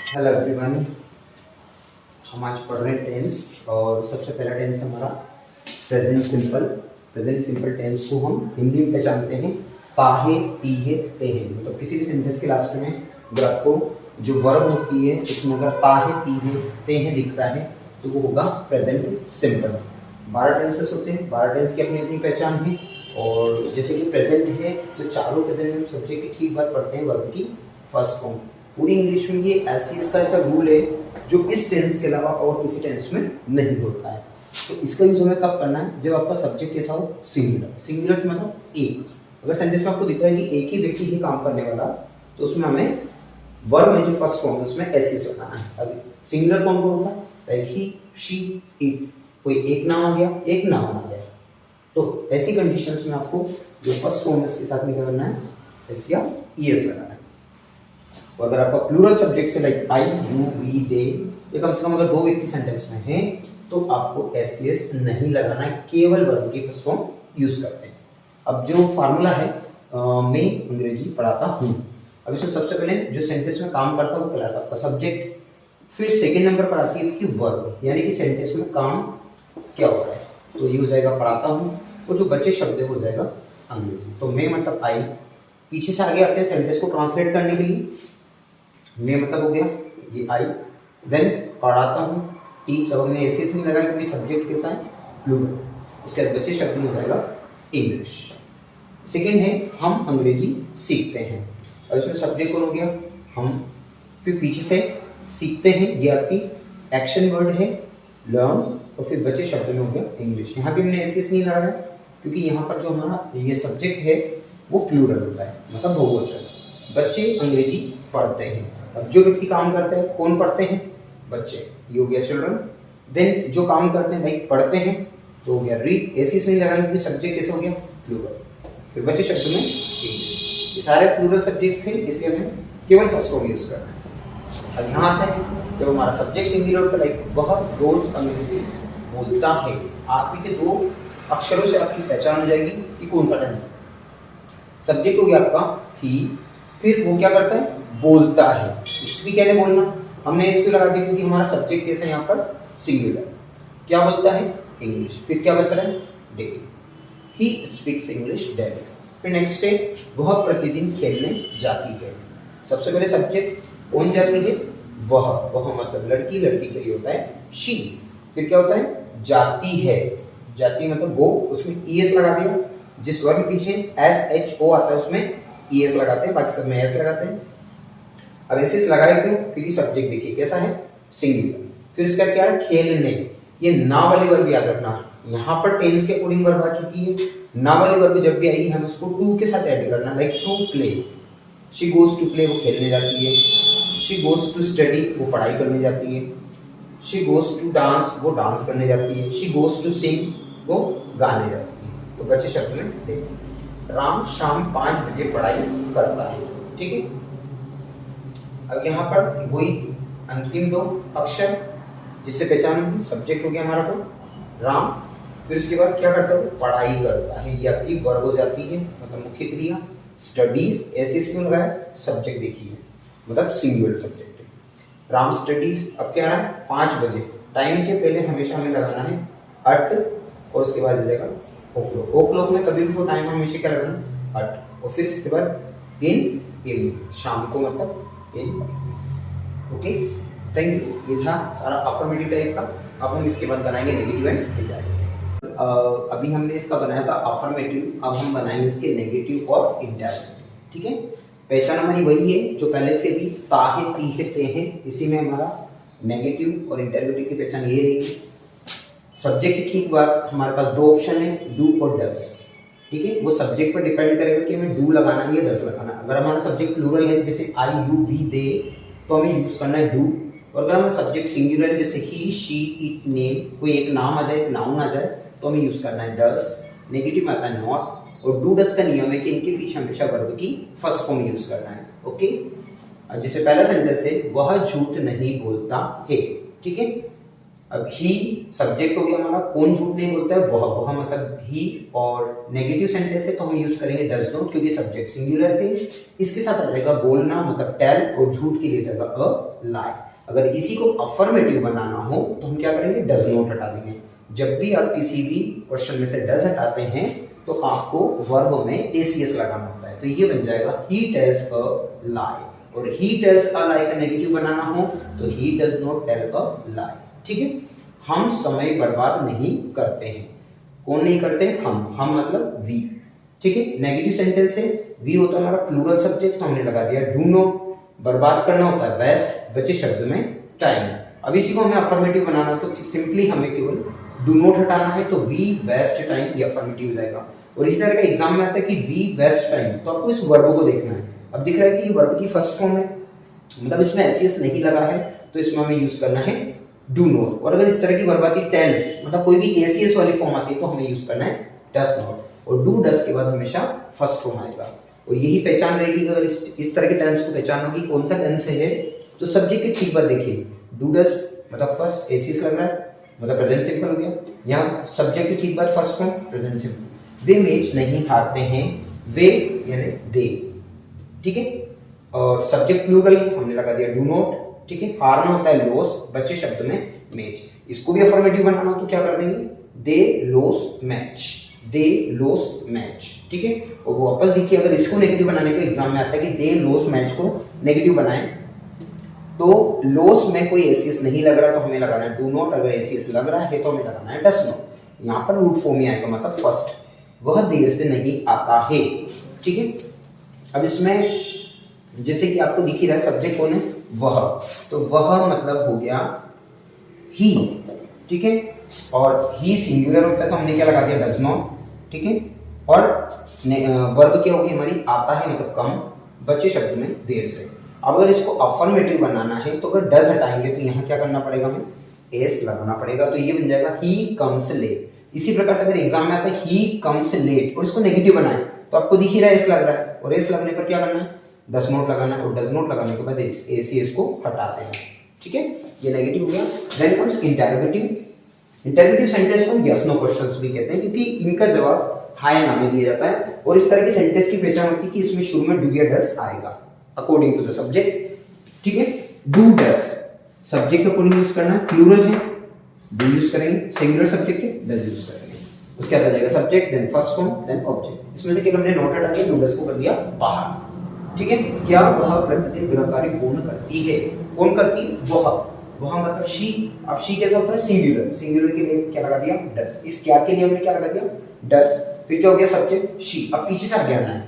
Hello everyone. हम आज पढ़ रहे हैं टेंस और सबसे पहला टेंस हमारा present simple. Present simple tense को हम हिंदी में पहचानते हैं ताहे तीहे तेहे। मतलब किसी भी सेंटेंस के लास्ट में अगर आपको जो वर्ब होती है उसमें अगर ताहे तीहे तेहे दिखता है तो वो होगा प्रेजेंट सिंपल। 12 टेंसेस होते हैं, 12 टेंस की अपनी अपनी पहचान है। और जैसे कि प्रेजेंट है तो चारों प्रेजेंट में सब्जेक्ट की ठीक बात पढ़ते हैं वर्ब की फर्स्ट फॉर्म। पूरी इंग्लिश में ये एससीएस का ऐसा रूल है जो इस टेंस के अलावा और किसी टेंस में नहीं होता है। तो इसका यूज हमें कब करना है? जब आपका सब्जेक्ट कैसा हो? सिंगुलर। सिंगुलर से मतलब एक। अगर सेंटेंस में आपको दिख रहा है कि एक ही व्यक्ति ही काम करने वाला, तो उसमें हमें वर्ब में जो फर्स्ट फॉर्म है उसमें एससीएस लगाना है। अभी सिंगुलर कौन कौन होगा? Like he, she, it. कोई एक नाम आ गया, एक नाउन आ गया, तो ऐसी कंडीशंस में आपको जो फर्स्ट फॉर्म है उसके साथ में क्या करना है? एस या ईएस लगाना है। और अगर आपका प्लूरल सब्जेक्ट से लाइक आई, यू, वी, दे, ये कम से कम अगर 2 व्यक्ति सेंटेंस में हैं तो आपको एस नहीं लगाना है, केवल वर्ब की फर्स्ट फॉर्म यूज करते हैं। अब जो फार्मूला है मैं अंग्रेजी पढ़ाता हूँ। अब इसमें सबसे पहले जो सेंटेंस में काम करता है वो कहलाता है आपका सब्जेक्ट। फिर सेकंड नंबर पर आती है आपकी वर्ब, यानी कि सेंटेंस में काम क्या हो रहा है। तो ये हो जाएगा पढ़ाता हूँ, और जो बचे शब्द हो जाएगा अंग्रेजी। तो मैं मतलब आई, पीछे से आगे आते हैं सेंटेंस को ट्रांसलेट करने के लिए। मैं मतलब हो गया ये आई, देन पढ़ाता हूँ, टीच। अब हमने एस नहीं लगाया क्योंकि सब्जेक्ट कैसा है? प्लूरल। उसके बाद बच्चे शब्द में हो जाएगा इंग्लिश। सेकेंड है हम अंग्रेजी सीखते हैं। और इसमें सब्जेक्ट कौन हो गया? हम। फिर पीछे से सीखते हैं, ये आपकी एक्शन वर्ड है लर्न। और फिर बच्चे शब्द में हो गया इंग्लिश। यहाँ पे हमने एस नहीं लगाया क्योंकि यहाँ पर जो हमारा ये सब्जेक्ट है वो प्लूरल होता है, मतलब बहुवचन। बच्चे अंग्रेजी पढ़ते हैं। अब जो व्यक्ति काम करते हैं, कौन पढ़ते हैं? बच्चे, ये हो गया चिल्ड्रन। देन जो काम करते हैं लाइक पढ़ते हैं तो हो गया रीड। ऐसे नहीं लगाएंगे क्योंकि सब्जेक्ट कैसे हो गया? प्लूरल। फिर बच्चे शब्द में इंग्लिश। ये सारे प्लूरल सब्जेक्ट्स थे, इसलिए हमें केवल फर्स्ट फॉर्म यूज करना है। अब यहाँ आते हैं जब हमारा सब्जेक्ट सिंगुलर होता है लाइक वह रोज अंग्रेजी बोलता है। आखिरी के 2 अक्षरों से आपकी पहचान हो जाएगी कि कौन सा टेंस है। सब्जेक्ट हो गया आपका ही, फिर वो क्या करता है? बोलता है। इसको भी कहने बोलना, हमने इसको लगा दिया क्योंकि हमारा सब्जेक्ट कैसा है यहाँ पर? सिंगुलर। क्या बोलता है? इंग्लिश। फिर क्या बच रहा है? Daily. He speaks English daily. फिर नेक्स्ट है वह प्रतिदिन खेलने जाती है। सबसे पहले सब्जेक्ट कौन जाती है? वह। वह मतलब लड़की, लड़की के लिए होता है शी। फिर क्या होता है? जाती है। जाती मतलब गो, उसमें ईएस लगा दिया। जिस वर्ग पीछे एस एच ओ आता है उसमें ईएस लगाते हैं, बाकी सब में एस लगाते हैं। अब एस लगाया क्यों? क्योंकि सब्जेक्ट देखिए कैसा है? सिंगुलर। फिर इसका क्या है? खेलने। ये ना वाली वर्ब याद रखना, यहाँ पर टेंस के अकॉर्डिंग वर्ब आ चुकी है। ना वाली वर्ब जब भी आएगी हमें उसको टू के साथ ऐड करना, like to play. She goes to play, वो खेलने जाती है। शी गोज टू स्टडी, वो पढ़ाई करने जाती है। शी गोज टू डांस, वो डांस करने जाती है। शी गोज टू सिंग, वो गाने जाती है। तो बच्चे शब्द में देखिए राम शाम 5 बजे पढ़ाई करता है। ठीक है। अब यहाँ पर वही अंतिम 2 अक्षर जिससे पहचान होगी। सब्जेक्ट हो गया हमारा तो राम, फिर उसके बाद क्या करता है? पढ़ाई करता है। ये आपकी वर्ब हो जाती है, मतलब मुख्य क्रिया। स्टडीज, ऐसे क्यों लगाया? सब्जेक्ट देखिए मतलब सिंगुलर सब्जेक्ट है। राम स्टडीज। अब क्या है? 5 बजे। टाइम के पहले हमेशा हमें लगाना है अट, और उसके बाद हो जाएगा ओक्लॉक। ओक्लॉक में कभी भी तो टाइम हमेशा क्या लगाना? अट। और फिर इसके बाद इन इवनिंग, शाम को मतलब इन। Okay, thank you. ये था सारा अफर्मेटिव टाइप का। अब हम इसके बाद बनाएंगे नेगेटिव एंड इंडायरेक्ट। अभी हमने इसका बनाया था अफर्मेटिव, अब हम बनाएंगे इसके नेगेटिव और इंडायरेक्ट। ठीक है। पहचान हमारी वही है जो पहले थे अभी, ताहे तीहे तेहे। इसी में हमारा नेगेटिव और इंटरवेटिव की पहचान ये रहेगी। सब्जेक्ट की ठीक बात, हमारे पास 2 ऑप्शन है, डू और डस। ठीक है। वो सब्जेक्ट पर डिपेंड करेगा कि हमें डू लगाना है या डस लगाना। अगर हमारा सब्जेक्ट प्लूरल है जैसे आई, यू, वी, दे, तो हमें यूज करना है डू। और अगर हमारा सब्जेक्ट सिंगुलर है जैसे ही, शी, इट, नेम, कोई एक नाम आ जाए, एक नाउन आ जाए, तो हमें यूज करना है डस। नेगेटिव में आता है नॉट। और डू डस का नियम है कि इनके पीछे हमेशा वर्ब की फर्स्ट फॉर्म यूज करना है। ओके। जैसे पहला सेंटेंस है वह झूठ नहीं बोलता है। ठीक है। अब ही सब्जेक्ट हो गया हमारा, कौन झूठ नहीं बोलता है, वह मतलब ही, और नेगेटिव सेंटेंस है तो हम यूज करेंगे डज नॉट क्योंकि सब्जेक्ट सिंगुलर पे। इसके साथ आ जाएगा बोलना मतलब टेल, और झूठ के लिए जाएगा अ लाई। अगर इसी को अफर्मेटिव बनाना हो तो हम क्या करेंगे, डज नॉट हटा देंगे। जब भी आप किसी भी क्वेश्चन में से डज हटाते हैं तो आपको वर्ब में एसीएस लगाना होता है, तो ये बन जाएगा ही टेल्स अ लाई। और ही टेल्स अ लाई का नेगेटिव बनाना हो तो ही does not tell a lie. ठीक है, हम समय बर्बाद नहीं करते हैं। कौन नहीं करते, हम मतलब वी। ठीक है, नेगेटिव सेंटेंस है, वी होता है हमारा प्लूरल सब्जेक्ट, तो हमने लगा दिया डू नॉट। बर्बाद करना होता है वेस्ट, बचे शब्द में टाइम। अब इसी को हमें अफर्मेटिव बनाना तो सिंपली हमें केवल डू नॉट हटाना है, तो वी वेस्ट टाइम ये अफर्मेटिव हो जाएगा। और इसी तरह का एग्जाम में आता है कि वी वेस्ट टाइम, तो आपको इस वर्ब को देखना है। अब दिख रहा है कि ये वर्ब की फर्स्ट फॉर्म है, मतलब इसमें एसीएस नहीं लगा है, तो इसमें हमें यूज करना है डू नॉट। और अगर इस तरह की वर्ब आती है टेल्स, मतलब कोई भी एसीएस वाली फॉर्म आती है, तो हमें यूज करना है डस नॉट। और डू डस के बाद हमेशा फर्स्ट फॉर्म आएगा। और यही पहचान रहेगी अगर इस तरह के टेंस को पहचानना होगी कौन सा टेंस है। तो सब्जेक्ट की ठीक बात देखिए, डू डस मतलब फर्स्ट एसीएस लग रहा है, मतलब प्रेजेंट सिंपल हो गया। यहाँ सब्जेक्ट की ठीक बात first form present simple. Way match नहीं हारते हैं, वे यानी दे। ठीक है, और सब्जेक्ट प्लूरल है, हमने लगा दिया डू नॉट। ठीक है, हारना होता है लॉस, बच्चे शब्द में मैच। इसको भी अफर्मेटिव बनाना हो तो क्या कर देंगे, दे लॉस मैच, दे लॉस मैच। ठीक है, और वापस देखिए अगर इसको नेगेटिव बनाने का एग्जाम में आता है कि दे लॉस मैच को नेगेटिव बनाएं, तो लॉस में कोई एसीएस नहीं लग रहा तो हमें लगाना है डू नॉट। अगर एसीएस लग रहा है तो हमें लगाना है डस नॉट। यहाँ पर रूट फॉर्म ही आएगा, मतलब फर्स्ट, वह देर से नहीं आता है। ठीक है, अब इसमें जैसे कि आपको दिख ही रहा है सब्जेक्ट कौन है, वह, तो वह मतलब हो गया ही। ठीक है, और ही सिंगुलर होता है तो हमने क्या लगा दिया डज नॉट। ठीक है, और वर्ब क्या होगी हमारी, आता है मतलब कम, बच्चे शब्द में देर से। अब अगर इसको अफर्मेटिव बनाना है तो अगर डज हटाएंगे तो यहाँ क्या करना पड़ेगा, हमें एस लगाना पड़ेगा, तो ये बन जाएगा ही कम्स लेट। इसी प्रकार से अगर एग्जाम में आता है ही कम्स लेट और इसको नेगेटिव बनाए तो आपको दिख ही रहा है एस लग रहा है, और एस लगने पर क्या करना है, डज नॉट लगाना है, और डज नॉट लगाने के बाद एस को हटाते हैं। ठीक है, ये नेगेटिव हो गया। Then comes interrogative. Interrogative sentence को यस नो क्वेश्चंस भी कहते हैं क्योंकि इनका जवाब हां या ना में दिया जाता है, और इस तरह के सेंटेंस की पहचान होती है कि इसमें शुरू में डू या डज आएगा अकॉर्डिंग टू द सब्जेक्ट। ठीक है, डू डज सब्जेक्ट का अकॉर्डिंग यूज करना है, प्लूरल है डू यूज करेंगे, सिंगुलर सब्जेक्ट है डज यूज करेंगे। उसके बाद आ जाएगा subject, then first form, then object. इसमें से केवल हमने नोट हटा दिया, डू डज को कर दिया बाहर। ठीक है, क्या वह प्रतिदिन गृह कार्य पूर्ण करती है, कौन करती है, वह मतलब शी। अब शी कैसा होता है, सिंगुलर, सिंगुलर के लिए क्या लगा दिया डज। इस क्या के लिए हमने क्या लगा दिया डज, फिर क्या हो गया सब्जेक्ट शी। अब पीछे से आगे आना है,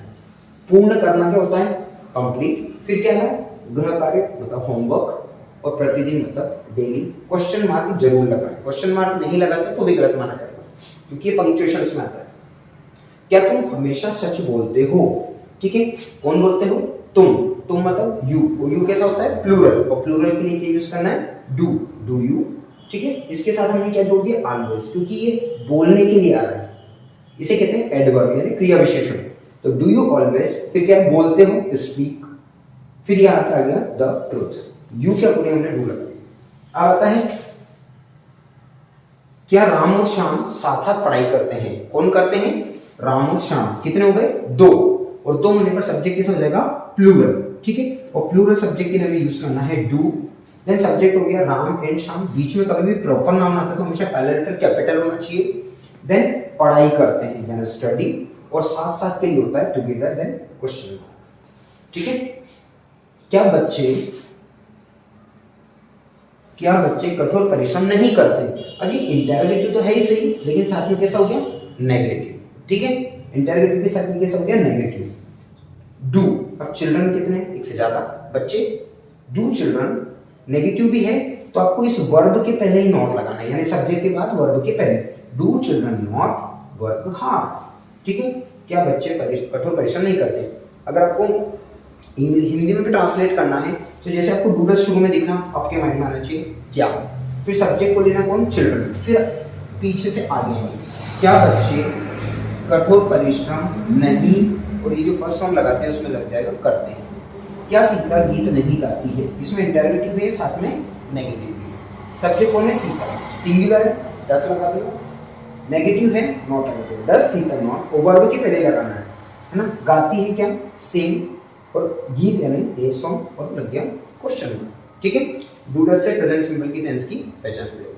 पूर्ण करना क्या होता है कंप्लीट, फिर क्या है गृह कार्य मतलब होमवर्क, और प्रतिदिन मतलब डेली। क्वेश्चन मार्क जरूर लगाएं, क्वेश्चन मार्क नहीं लगाते तो भी गलत माना जाएगा क्योंकि ये पंक्चुएशंस में आता है। क्या तुम हमेशा सच बोलते हो, ठीक है, कौन बोलते हो, तुम मतलब यू, और यू कैसा होता है प्लूरल, और प्लूरल के लिए क्या यूज करना है डू यू। ठीक है, इसके साथ हमने क्या जोड़ दिया ऑलवेज, क्योंकि ये बोलने के लिए आ रहा है, इसे कहते हैं एडवर्ब यानी क्रिया विशेषण। तो डू यू ऑलवेज, फिर क्या बोलते हो स्पीक, फिर यहाँ आ गया द ट्रूथ, यू क्या पूरे हमने डू लगा दिया। अब आता है क्या राम और श्याम साथ साथ पढ़ाई करते हैं, कौन करते हैं, राम और श्याम। कितने हो गए, दो, और दो होने पर सब्जेक्ट कैसा हो जाएगा प्लूरल। ठीक है, और प्लूरल सब्जेक्ट के लिए हमें यूज करना है डू। देन सब्जेक्ट हो गया राम एंड श्याम, बीच में कभी भी प्रॉपर नाउन आता है तो हमेशा पहला लेटर कैपिटल होना चाहिए। देन पढ़ाई करते हैं देन स्टडी, और साथ साथ के लिए होता है टुगेदर देन क्वेश्चन। ठीक है, क्या बच्चे कठोर परिश्रम नहीं करते। अब ये इंटरोगेटिव तो है ही सही, लेकिन साथ में कैसा हो गया नेगेटिव। ठीक है, इंटरोगेटिव के साथ में कैसा हो गया नेगेटिव डू। अब चिल्ड्रन कितने, एक से ज्यादा बच्चे, डू चिल्ड्रन नेगेटिव भी है तो आपको इस वर्ब के पहले ही नॉट लगाना है, यानी सब्जेक्ट के बाद वर्ब के पहले, do children not work hard. ठीक है, क्या बच्चे कठोर परिश्रम नहीं करते। अगर आपको हिंदी में भी ट्रांसलेट करना है तो जैसे आपको डू डज शुरू में दिखा, आपके माइंड में आना चाहिए क्या, फिर सब्जेक्ट को लेना कौन, चिल्ड्रन, फिर पीछे से आगे है क्या बच्चे कठोर परिश्रम नहीं, और ये जो फर्स्ट फॉर्म लगाते हैं उसमें लग जाएगा करते हैं। क्या सीता गीत नहीं गाती है, इसमें इंटरोगेटिव भी है साथ में नेगेटिव भी है। सब्जेक्ट कौन है? सीता। सिंगुलर है, डस लगा दो। नेगेटिव है, नॉट लगा दो। डस, सीता, नॉट। और वर्ब के पहले लगाना है ना। गाती है क्या? सिंग। और गीत यानी ए सॉन्ग, और लग गया क्वेश्चन। ठीक है, डू डस से प्रेजेंट सिंपल की टेंस की पहचान करेगा।